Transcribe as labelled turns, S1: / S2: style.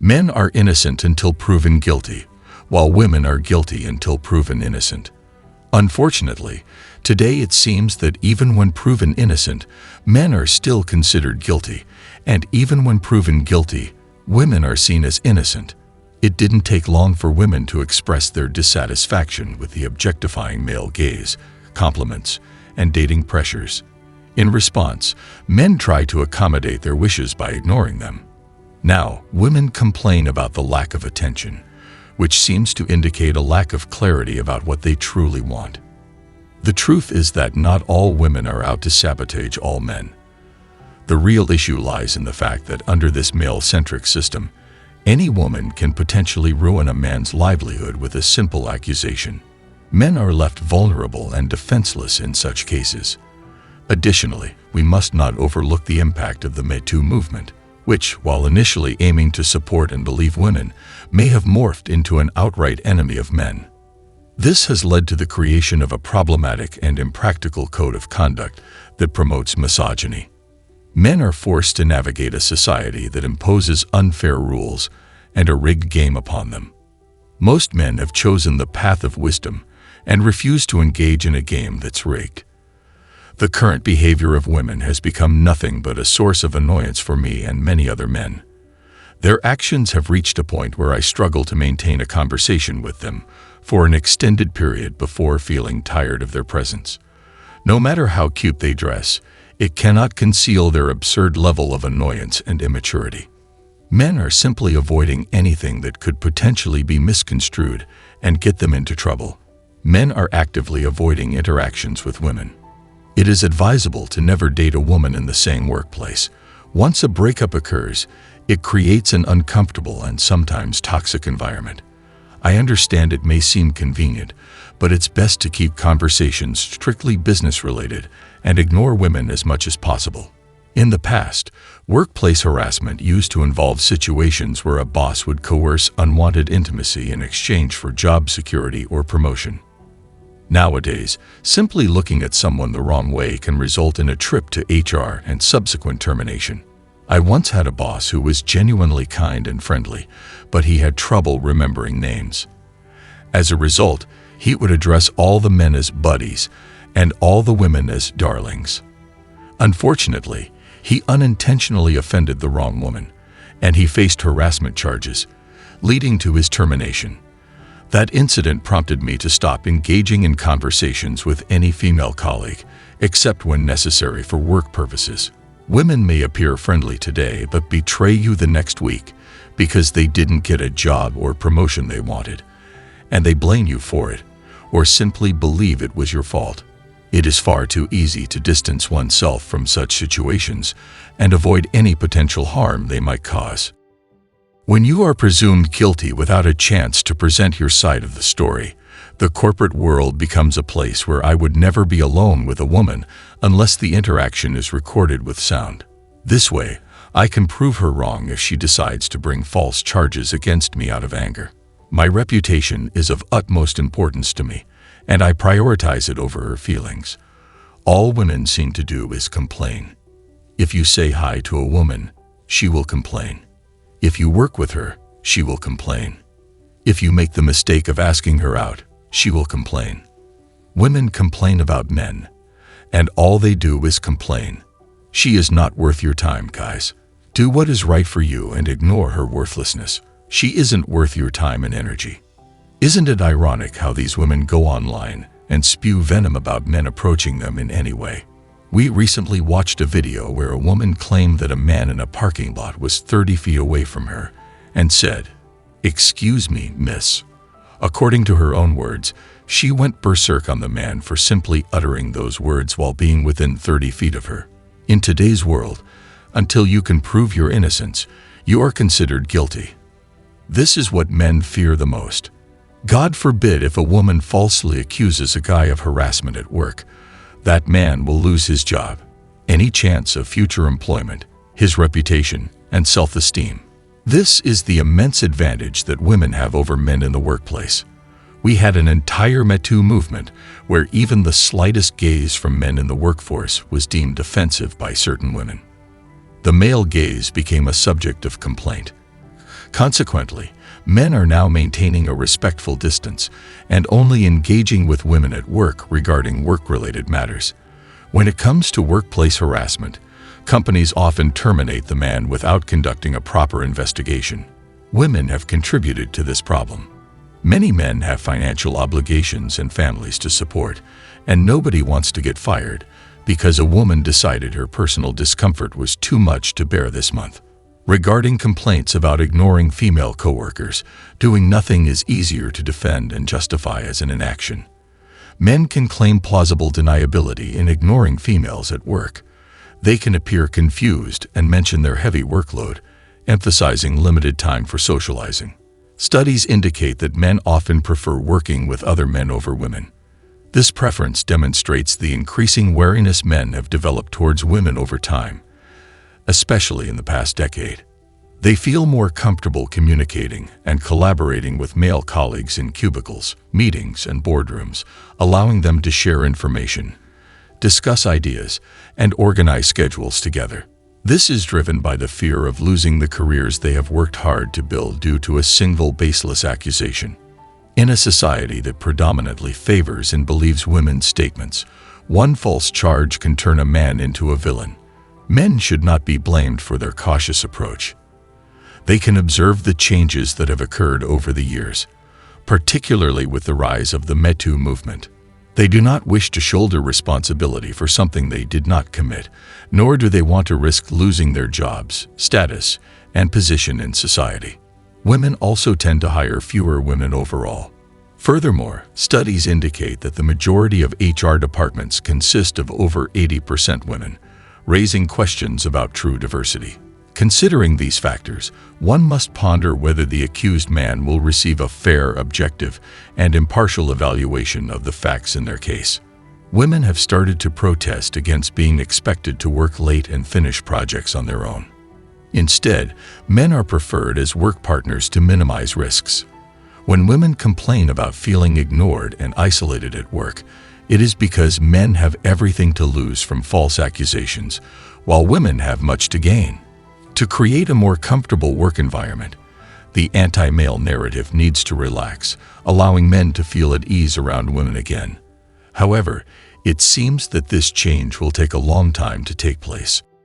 S1: Men are innocent until proven guilty, while women are guilty until proven innocent. Unfortunately, today it seems that even when proven innocent, men are still considered guilty, and even when proven guilty, women are seen as innocent. It didn't take long for women to express their dissatisfaction with the objectifying male gaze, compliments, and dating pressures. In response, men try to accommodate their wishes by ignoring them. Now, women complain about the lack of attention, which seems to indicate a lack of clarity about what they truly want. The truth is that not all women are out to sabotage all men. The real issue lies in the fact that under this male-centric system, any woman can potentially ruin a man's livelihood with a simple accusation. Men are left vulnerable and defenseless in such cases. Additionally, we must not overlook the impact of the Me Too movement, which, while initially aiming to support and believe women, may have morphed into an outright enemy of men. This has led to the creation of a problematic and impractical code of conduct that promotes misogyny. Men are forced to navigate a society that imposes unfair rules and a rigged game upon them. Most men have chosen the path of wisdom and refuse to engage in a game that's rigged. The current behavior of women has become nothing but a source of annoyance for me and many other men. Their actions have reached a point where I struggle to maintain a conversation with them for an extended period before feeling tired of their presence. No matter how cute they dress, it cannot conceal their absurd level of annoyance and immaturity. Men are simply avoiding anything that could potentially be misconstrued and get them into trouble. Men are actively avoiding interactions with women. It is advisable to never date a woman in the same workplace. Once a breakup occurs, it creates an uncomfortable and sometimes toxic environment. I understand it may seem convenient, but it's best to keep conversations strictly business-related and ignore women as much as possible. In the past, workplace harassment used to involve situations where a boss would coerce unwanted intimacy in exchange for job security or promotion. Nowadays, simply looking at someone the wrong way can result in a trip to HR and subsequent termination. I once had a boss who was genuinely kind and friendly, but he had trouble remembering names. As a result, he would address all the men as buddies and all the women as darlings. Unfortunately, he unintentionally offended the wrong woman, and he faced harassment charges, leading to his termination. That incident prompted me to stop engaging in conversations with any female colleague, except when necessary for work purposes. Women may appear friendly today but betray you the next week because they didn't get a job or promotion they wanted, and they blame you for it, or simply believe it was your fault. It is far too easy to distance oneself from such situations and avoid any potential harm they might cause. When you are presumed guilty without a chance to present your side of the story, the corporate world becomes a place where I would never be alone with a woman unless the interaction is recorded with sound. This way, I can prove her wrong if she decides to bring false charges against me out of anger. My reputation is of utmost importance to me, and I prioritize it over her feelings. All women seem to do is complain. If you say hi to a woman, she will complain. If you work with her, she will complain. If you make the mistake of asking her out, she will complain. Women complain about men, and all they do is complain. She is not worth your time, guys. Do what is right for you and ignore her worthlessness. She isn't worth your time and energy. Isn't it ironic how these women go online and spew venom about men approaching them in any way? We recently watched a video where a woman claimed that a man in a parking lot was 30 feet away from her and said, "Excuse me, miss." According to her own words, she went berserk on the man for simply uttering those words while being within 30 feet of her. In today's world, until you can prove your innocence, you are considered guilty. This is what men fear the most. God forbid if a woman falsely accuses a guy of harassment at work, that man will lose his job, any chance of future employment, his reputation, and self-esteem. This is the immense advantage that women have over men in the workplace. We had an entire Me Too movement where even the slightest gaze from men in the workforce was deemed offensive by certain women. The male gaze became a subject of complaint. Consequently, men are now maintaining a respectful distance and only engaging with women at work regarding work-related matters. When it comes to workplace harassment, companies often terminate the man without conducting a proper investigation. Women have contributed to this problem. Many men have financial obligations and families to support, and nobody wants to get fired because a woman decided her personal discomfort was too much to bear this month. Regarding complaints about ignoring female coworkers, doing nothing is easier to defend and justify as an inaction. Men can claim plausible deniability in ignoring females at work. They can appear confused and mention their heavy workload, emphasizing limited time for socializing. Studies indicate that men often prefer working with other men over women. This preference demonstrates the increasing wariness men have developed towards women over time, especially in the past decade. They feel more comfortable communicating and collaborating with male colleagues in cubicles, meetings, and boardrooms, allowing them to share information, discuss ideas, and organize schedules together. This is driven by the fear of losing the careers they have worked hard to build due to a single baseless accusation. In a society that predominantly favors and believes women's statements, one false charge can turn a man into a villain. Men should not be blamed for their cautious approach. They can observe the changes that have occurred over the years, particularly with the rise of the Me Too movement. They do not wish to shoulder responsibility for something they did not commit, nor do they want to risk losing their jobs, status, and position in society. Women also tend to hire fewer women overall. Furthermore, studies indicate that the majority of HR departments consist of over 80% women, raising questions about true diversity. Considering these factors, one must ponder whether the accused man will receive a fair, objective, and impartial evaluation of the facts in their case. Women have started to protest against being expected to work late and finish projects on their own. Instead, men are preferred as work partners to minimize risks. When women complain about feeling ignored and isolated at work, it is because men have everything to lose from false accusations, while women have much to gain. To create a more comfortable work environment, the anti-male narrative needs to relax, allowing men to feel at ease around women again. However, it seems that this change will take a long time to take place.